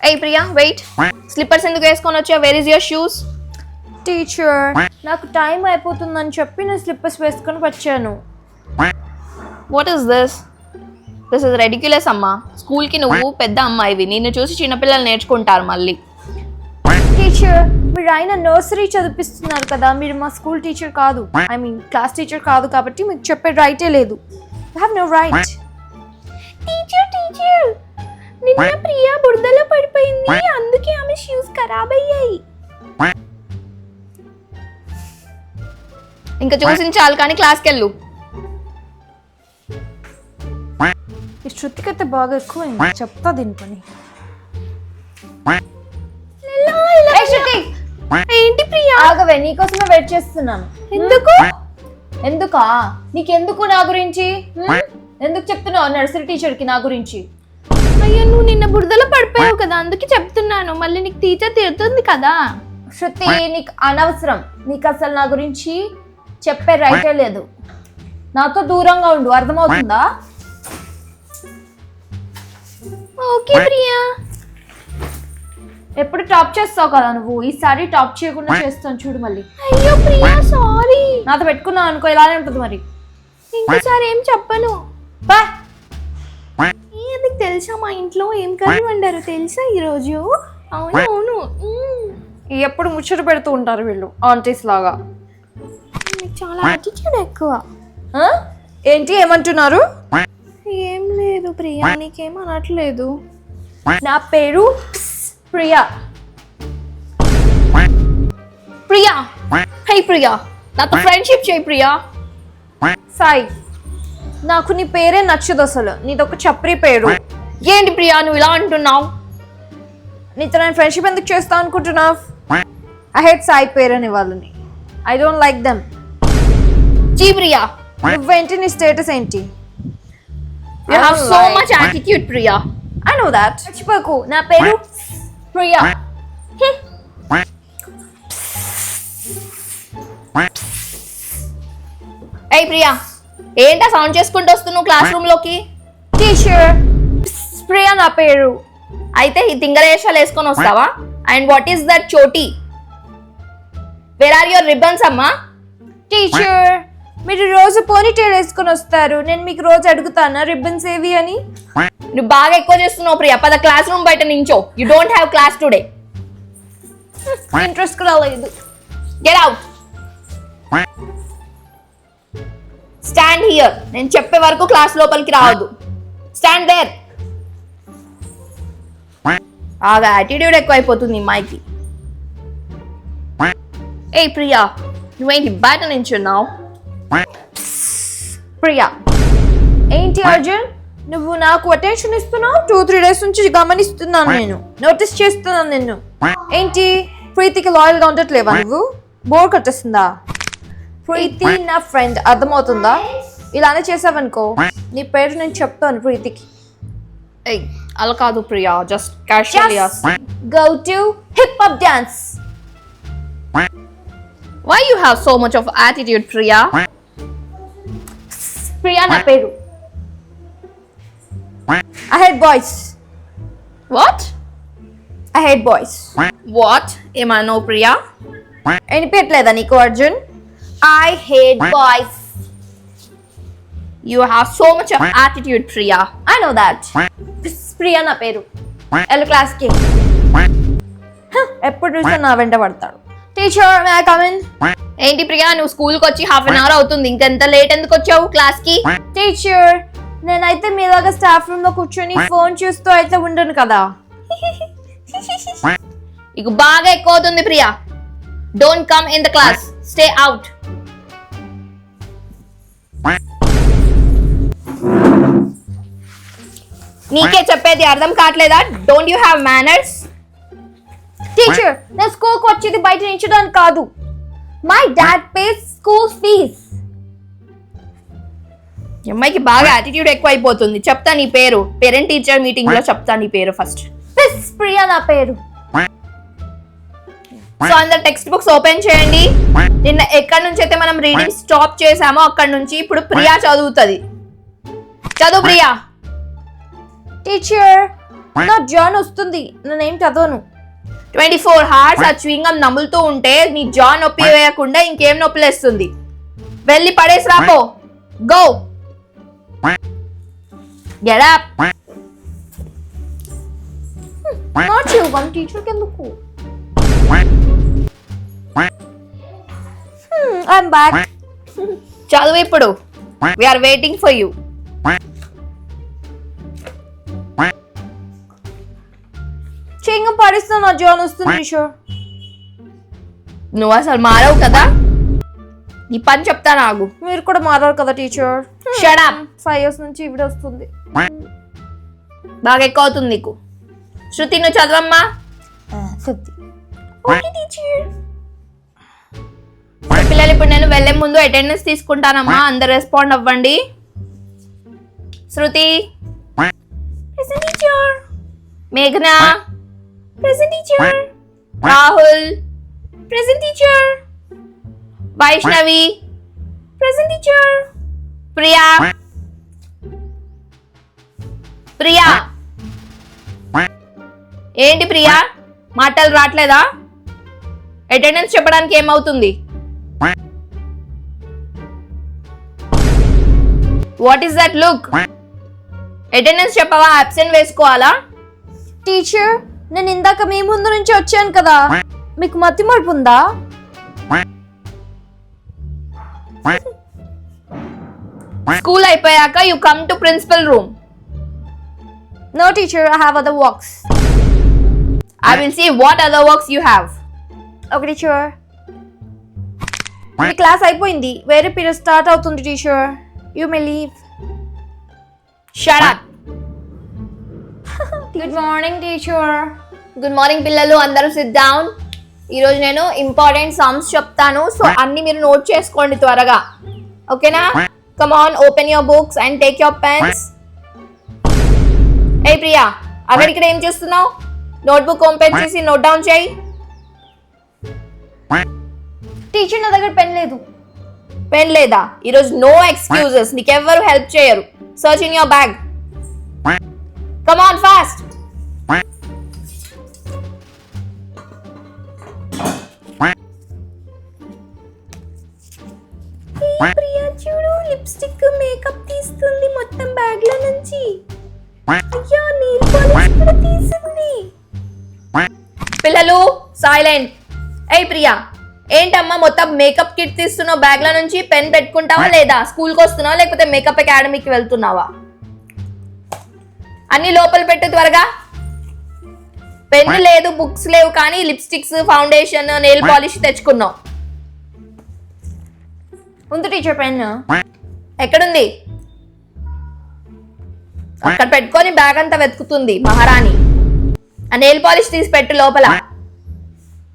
Hey Priya, wait. Slippers ఎందుకు వేసుకొని వచ్చా? Where is your shoes? Teacher నాకు టైం అయిపోతుందని చెప్పి నేను స్లిప్పర్స్ వేసుకొని వచ్చాను. What is this? This is ridiculous అమ్మా. స్కూల్కి నువ్వు పెద్ద అమ్మాయివి, నిన్ను చూసి చిన్నపిల్లలు నేర్చుకుంటారు మళ్ళీ. టీచర్ మీరు ఆయన నర్సరీ చదివిస్తున్నారు కదా, మీరు మా స్కూల్ టీచర్ కాదు, ఐ మీన్ క్లాస్ టీచర్ కాదు, కాబట్టి మీకు చెప్పే రైటే లేదు. You have no right. Teacher నిన్న ప్రియా బురదలో పడిపోయింది, అందుకే ఆమె షూస్ ఖరాబ్ అయ్యాయి. ఇంకా చూసించాలి కానీ క్లాస్కి వెళ్ళు. ఈ శృతికైతే బాగా ఎక్కువైంది, చెప్తా దీని పని. ఏంటి ప్రియా? ఆగవే, నీకోసమే వెయిట్ చేస్తున్నాను. ఎందుకా? నీకెందుకు నా గురించి? ఎందుకు చెప్తున్నావు నర్సరీ టీచర్ కి నా గురించి? అయ్యో నువ్వు నిన్న బురదలో పడిపోయావు కదా, అందుకే చెప్తున్నాను. మళ్ళీ నీకు టీచర్ తిడుతుంది కదా. శృతి నీకు అనవసరం, నీకు అసలు నా గురించి చెప్పే రైటే లేదు. నాతో దూరంగా ఉండు, అర్థమవుతుందా? ఓకే ప్రియా. ఎప్పుడు టాప్ చేస్తావు కదా నువ్వు, ఈసారి టాప్ చేయకుండా చేస్తాను చూడు మళ్ళీ. అయ్యో ప్రియా సారీ. నాతో పెట్టుకున్నావు అనుకో ఇలానే ఉంటుంది మరి. ఇంకోసారి ఏం చెప్పను. నీకు తెలుసా మా ఇంట్లో ఏం కర్రీ వండారు తెలుసా ఈరోజు? అవును. ఎప్పుడు ముచ్చట పెడుతూ ఉంటారు వీళ్ళు ఆంటీస్ లాగా. నీకు చాలా యాటిట్యూడ్ ఎక్కువ. ఏంటి ఏమంటున్నారు? ఏం లేదు ప్రియా, నీకేం అనట్లేదు. నా పేరు ప్రియా. ప్రియా హై ప్రియా, నాతో ఫ్రెండ్షిప్ చేయి ప్రియా. సాయి నాకు నీ పేరే నచ్చదు అసలు, నీదొక చప్రీ పేరు. ఏంటి ప్రియా నువ్వు ఇలా అంటున్నావు? నీతో నేను ఫ్రెండ్షిప్ ఎందుకు చేస్తాను అనుకుంటున్నావు? ఐ హేట్ సాయి పేరు అని వాళ్ళని, I don't like them. G Priya. నువ్వేంటి, నీ స్టేటస్ ఏంటి? You have so much attitude Priya. I know that. మర్చిపోకు, నా పేరు ప్రియా. ఏయ్ ప్రియా, ఏంటా సౌండ్ చేసుకుంటూ వస్తున్నావు క్లాస్ రూమ్ లోకి? టీచర్ ప్రియా నా పేరు. అయితే ఈ తింగరేషాలు వేసుకొని వస్తావా? And what is that choti? Where are your ribbons అమ్మా? టీచర్ మీరు రోజు పోనీటైల్ వేసుకొని వస్తారు, నేను మీకు రోజు అడుగుతానా రిబ్బన్స్ ఏవి అని? నువ్వు బాగా ఎక్కువ చేస్తున్నావు ప్రియా, పద క్లాస్ రూమ్ బయట నించో. You don't have class today. Interest కూడా లేదు. Get out. Stand here. నేను చెప్పే వరకు క్లాస్ లోపలికి రావద్దు. Stand there. బాగా యాటిట్యూడ్ ఎక్కువైపోతుంది అమ్మాయికి. ఏ ప్రియా, నువ్వేంటి బయట నించున్నావు? ప్రియా ఏంటి అర్జున్, నువ్వు నాకు అటెన్షన్ ఇస్తున్నావు? 2-3 డేస్ నుంచి గమనిస్తున్నాను, నేను నోటీస్ చేస్తున్నాను నిన్ను. ఏంటి ప్రీతికి లాయల్ గా ఉండట్లేవా నువ్వు? బోర్ కట్టేస్తుందా? ప్రీతి నా ఫ్రెండ్, అర్థమవుతుందా? ఇలానే చేసావనుకో నీ పేరు నేను చెప్తాను ప్రీతికి. ఏయ్ అలా కాదు Priya, just casually asking. Go to hip hop dance. Why you have so much of attitude Priya? Priya నా పేరు. I hate boys. What? I hate boys. What? ఏమన్నావు ప్రియా? వినిపించట్లేదా నీకు Arjun? I hate boys. You have so much of attitude Priya. I know that. Priya నా పేరు. L class కి ఎప్పుడు చూసినా నా వెంట పడతాడు. Teacher may I come in? ఏంటి ప్రియా, నువ్వు స్కూల్కి వచ్చి హాఫ్ అన్ అవర్ అవుతుంది, ఇంకెంత లేట్ ఎందుకు వచ్చావు క్లాస్ కి? టీచర్ నేనైతే మీలాగా స్టాఫ్ రూమ్ లో కూర్చొని ఫోన్ చూస్తూ అయితే ఉండను కదా. ఇక బాగా ఎక్కువ అవుతుంది Priya. Don't come in the class, stay out. నీకే చెప్పేది అర్థం కావట్లేదా? Don't you have manners? Teacher నేను స్కూల్ కి వచ్చేది బయట నించడానికి కాదు. My dad pays school fees. అమ్మాయికి బాగా యాటిట్యూడ్ ఎక్కువ అయిపోతుంది. చెప్తా నీ పేరు, పేరెంట్ టీచర్ మీటింగ్ లో చెప్తా నీ పేరు ఫస్ట్. ప్రియా నా పేరు. సో అందరు టెక్స్ట్ బుక్స్ ఓపెన్ చేయండి. నిన్న ఎక్కడి నుంచి అయితే మనం రీడింగ్ స్టాప్ చేసామో అక్కడి నుంచి ఇప్పుడు ప్రియా చదువుతుంది. చదువు ప్రియా. టీచర్ నా జాన్ వస్తుంది, నేనేం చదవను. 24 hours ఆ చ్యూయింగం నములుతూ ఉంటే నీ జా నొప్పి వేయకుండా ఇంకేం నొప్పి లేస్తుంది. వెళ్ళి పడేసి రాపో. Go get up. నా చ్యూగం టీచర్కి ఎందుకు? I'm back. చదువు ఇప్పుడు. We are waiting for you. Chewing gum పాడిస్తున్నా, నా జాన్ వస్తుంది టీచర్. నువ్వు అసలు మారవు కదా. నీ పని చెప్తాను ఆగు. మీరు కూడా మారారు కదా టీచర్. Shut up. 5 years నుంచి ఇవిడ వస్తుంది. బాగా ఎక్కువ అవుతుంది నీకు. శృతి నువ్వు చదవమ్మా. Okay teacher. పిల్లలు ఇప్పుడు నేను వెళ్ళే ముందు అటెండెన్స్ తీసుకుంటానమ్మా. అందరు రెస్పాండ్ అవ్వండి. శృతి ప్రెజెంట్ టీచర్. మేఘనా present teacher. Rahul present teacher. Vaishnavi present teacher. Priya Priya ఏంటి ప్రియా మాటలు రావట్లేదా? అటెండెన్స్ చెప్పడానికి ఏమవుతుంది? What is that look? Attendance చెప్పవా? అబ్సెంట్ వేసుకోవాలా? టీచర్ నేను ఇందాక మీ ముందు నుంచి వచ్చాను కదా, మీకు మతి మార్పు ఉందా? స్కూల్ అయిపోయాక you come to principal room. No teacher, I have other works. I will see what other works you have. Okay teacher. మీ క్లాస్ అయిపోయింది, వేరే పీరియడ్ స్టార్ట్ అవుతుంది teacher. You may leave. Shut up. Good morning teacher. Good morning పిల్లలు, అందరూ SIT down. ఈరోజు నేను important sums చెప్తాను, so అన్ని మీరు నోట్ చేసుకోండి త్వరగా. ఓకేనా? Come on, open your books and take your pens. ఏ ప్రియా, అక్కడ ఇక్కడ ఏం చేస్తున్నావు? నోట్బుక్ ఓపెన్ చేసి నోట్ డౌన్ చేయి. టీచర్ నా దగ్గర పెన్ లేదు. పెన్ లేదా? ఈరోజు నో ఎక్స్క్యూజెస్. నీకెవ్వరు హెల్ప్ చేయరు. Search in your bag. Come on fast. Priya చూడు, లిప్స్టిక్ మేకప్ తీస్తుంది మొత్తం బ్యాగ్ లో నుంచి. అయ్యో, నెయిల్ పాలిష్ కూడా తీసింది. పిల్లలు సైలెంట్. ఏయ్ ప్రియా, ఏంటమ్మా మొత్తం మేకప్ కిట్ తీస్తున్నావు బ్యాగ్ లో నుంచి? పెన్ పెట్టుకుంటావా లేదా? స్కూల్ కి వస్తున్నావా లేకపోతే మేకప్ అకాడమీకి వెళ్తున్నావా? అన్ని లోపల పెట్టు త్వరగా. పెన్ లేదు, బుక్స్ లేవు, కానీ లిప్స్టిక్స్, ఫౌండేషన్, నెయిల్ పాలిష్ తెచ్చుకున్నావు. ఉంది టీచర్ పెన్. ఎక్కడుంది? అక్కడ పెట్టుకొని బ్యాగ్ అంతా వెతుకుతుంది మహారాణి. ఆ నెయిల్ పాలిష్ తీసి పెట్టు లోపల.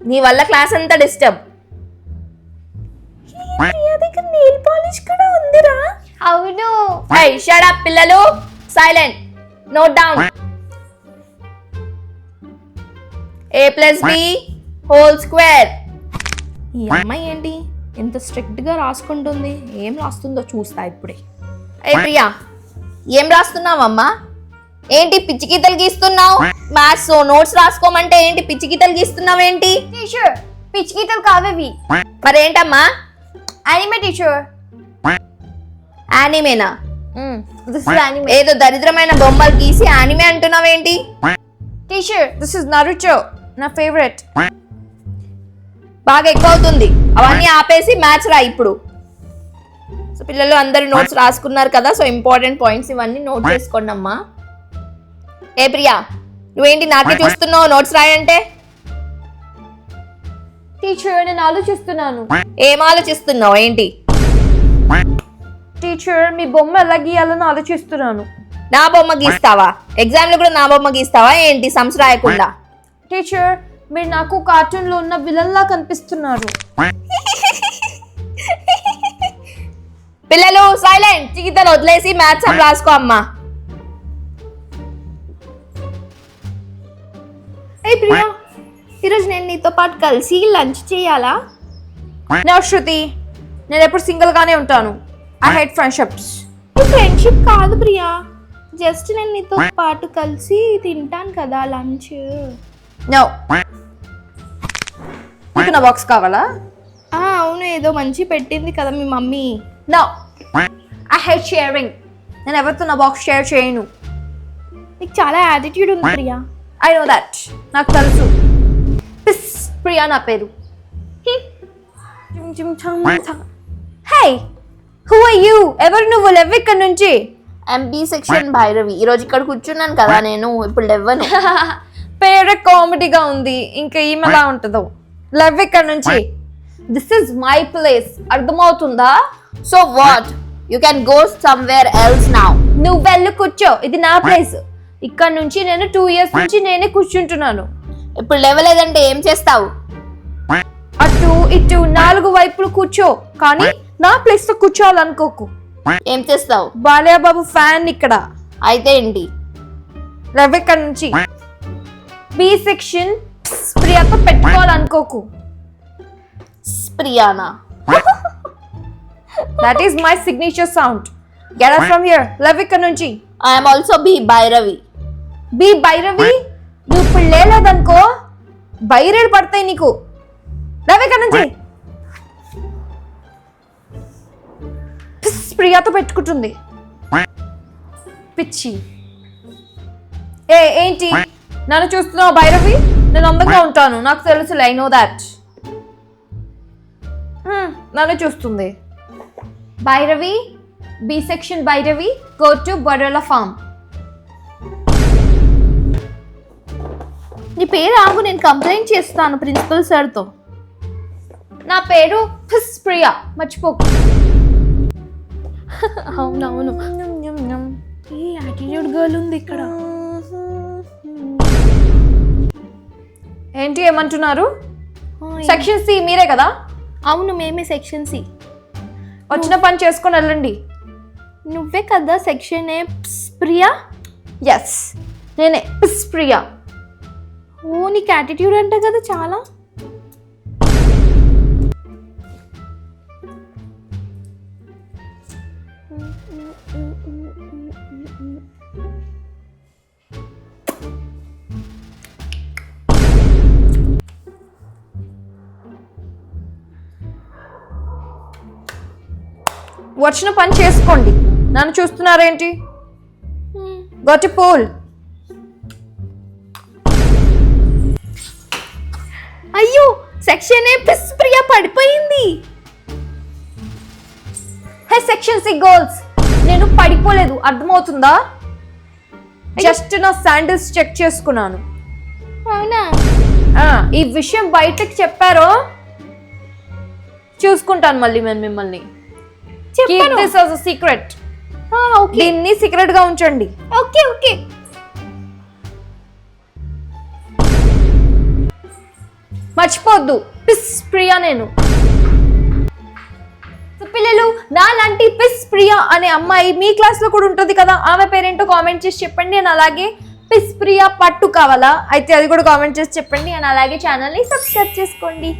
నీ వల్ల క్లాస్ అంతా డిస్టర్బ్. నెయిల్ పాలిష్ కూడా ఉందిరా. అవును. హై షట్ అప్ పిల్లలు, silent. Note down. a+b whole square. ఈ అమ్మాయి ఏంటి ఎంత స్ట్రిక్ట్ గా రాసుకుంటుంది? ఏం రాస్తుందో చూస్తా ఇప్పుడే. ఏ ప్రియా, ఏం రాస్తున్నావమ్మా? ఏంటి పిచ్చి గీతలు గీస్తున్నావు? మ్యాథ్స్ నోట్స్ రాసుకోమంటే ఏంటి పిచ్చి గీతలు గీస్తున్నావు ఏంటి? టీచర్ పిచ్చి గీతలు కావేవి. మరేంటమ్మా? Anime teacher. యానిమేనా? This is anime. ఏదో దరిద్రమైన బొమ్మలు గీసి యానిమే అంటున్నావేంటి? టీచర్ దిస్ ఇస్ నరుటో, నా ఫేవరెట్. బాగా ఎక్కువ అవుతుంది. అవన్నీ ఆపేసి మ్యాథ్స్ రా ఇప్పుడు. సో పిల్లలు అందరు నోట్స్ రాసుకున్నారు కదా, సో ఇంపార్టెంట్ పాయింట్స్ ఇవన్నీ నోట్ చేసుకోండి అమ్మా. ఏ ప్రియా, నువ్వేంటి నాకే చూస్తున్నావు నోట్స్ రాయంటే? టీచర్ నేను ఆలోచిస్తున్నాను. ఏం ఆలోచిస్తున్నావు ఏంటి? టీచర్ మీ బొమ్మ ఎలా గీయాలని ఆలోచిస్తున్నాను. నా బొమ్మ గీస్తావా? ఎగ్జామ్ లో కూడా నా బొమ్మ గీస్తావా ఏంటి సమ్స్ రాయకుండా? టీచర్ మీరు నాకు కార్టూన్ లో ఉన్న విలన్ లా కనిపిస్తున్నారు. పిల్లలు సైలెంట్. చికితలు వదిలేసి మ్యాథ్స్ సమ్ రాసుకో అమ్మా. ఏ ప్రియా, ఈరోజు నేను నీతో పాటు కలిసి లంచ్ చేయాలా? నా శృతి, నేను ఎప్పుడు సింగిల్ గానే ఉంటాను. I hate friendships. ఫ్రెండ్షిప్ కాదు ప్రియా, జస్ట్ నేను నీతో పాటు కలిసి తింటాను కదా లంచ్. నో, నీకు నా బాక్స్ కావాలా? అవును, ఏదో మంచి పెట్టింది కదా మీ mummy. No, I hate sharing. నేను ఎవరితో నా బాక్స్ షేర్ చేయను. నీకు చాలా యాటిట్యూడ్ ఉంది ప్రియా. ఐ నో దట్, నాకు తెలుసు. పిస్ ప్రియా నా పేరు. హే, హూ ఆర్ యూ? ఎవరు నువ్వు? లెవ్ ఇక్కడ నుంచి. MB section Bhairavi. ఈరోజు ఇక్కడ కూర్చున్నాను కదా నేను, ఇప్పుడు లెవ్వను. పేరే కామెడీగా ఉంది, ఇంకా ఈమెలా ఉంటుందో. లెవ్ ఇక్కడ నుంచి. దిస్ ఇస్ మై ప్లేస్, అర్థమవుతుందా? So what, you can go somewhere else now. నువ్వు వెళ్ళి కూర్చో, ఇది నా ప్లేస్. ఇక్కడ నుంచి నేను 2 years నుంచి నేనే కూర్చుంటున్నాను. ఇప్పుడు లేవలేదంటే ఏం చేస్తావు? అటు ఇటు 4 వైపులు కూర్చో, కానీ నా ప్లేస్ లో కూర్చోవాలనుకోకు. ఏం చేస్తావు? బాలయ్యబాబు ఫ్యాన్ ఇక్కడ. అయితే ఏంటి? లెవ్ ఇక్కడ నుంచి. బి సెక్షన్ ప్రియాతో పెట్టుకోవాలనుకోకు. ప్రియానా? That is my signature sound. Get out from here. Leave ఇక్కడ నుంచి. I'm also B Bhairavi. B Bhairavi? నువ్వు ఇప్పుడు లేదనుకో బైరేడు పడతాయి నీకు. లెవ్ ఇక్కడ నుంచి. ప్రియాతో పెట్టుకుంటుంది పిచ్చి. ఏంటి నన్ను చూస్తున్నావు భైరవి? నేను అందంగా ఉంటాను, నాకు తెలుసులే. I know that. నన్ను చూస్తుంది. Bhairavi, B section Bhairavi, go to Borrela farm. నీ పేరు ఆగు, నేను కంప్లైంట్ చేస్తాను ప్రిన్సిపల్ సార్తో. నా పేరు ఫిస్ ప్రియా, మర్చిపోకు. అవునవును, ఈ యాటిట్యూడ్ గర్ల్ ఉంది ఇక్కడ. ఏంటి ఏమంటున్నారు? సెక్షన్ సి మీరే కదా? అవును, మేమే సెక్షన్ సి. వచ్చిన పని చేసుకొని వెళ్ళండి. నువ్వే కదా సెక్షన్ ఏ ప్రియా? ఎస్, నేనే పిస్ ప్రియా. ఓ, నీకు యాటిట్యూడ్ అంట కదా చాలా. వచ్చిన పని చేసుకోండి, నన్ను చూస్తున్నారేంటి? గోటి పూల్. అయ్యో, సెక్షన్ ఏ పిస్ ప్రియా పడిపోయింది. హే సెక్షన్ సి గర్ల్స్, నేను పడిపోలేదు, అర్థమవుతుందా? జస్ట్ నా శాండిల్స్ చెక్ చేసుకున్నాను. అవునా? ఈ విషయం బయటకు చెప్పారో చూసుకుంటాను మళ్ళీ నేను మిమ్మల్ని. Keep this as a secret. Okay, దీన్ని సీక్రెట్ గా ఉంచండి. Okay okay. మర్చిపోద్దు, పిస్ ప్రియా నేను. పిల్లలు, నాలాంటి పిస్ ప్రియా అనే అమ్మాయి మీ క్లాస్ లో కూడా ఉంటుంది కదా, ఆమె పేరేంటో కామెంట్ చేసి చెప్పండి. నేను అలాగే పిస్ ప్రియా పట్టు కావాలా అయితే అది కూడా కామెంట్ చేసి చెప్పండి. అండ్ అలాగే ఛానల్ని సబ్స్క్రైబ్ చేసుకోండి.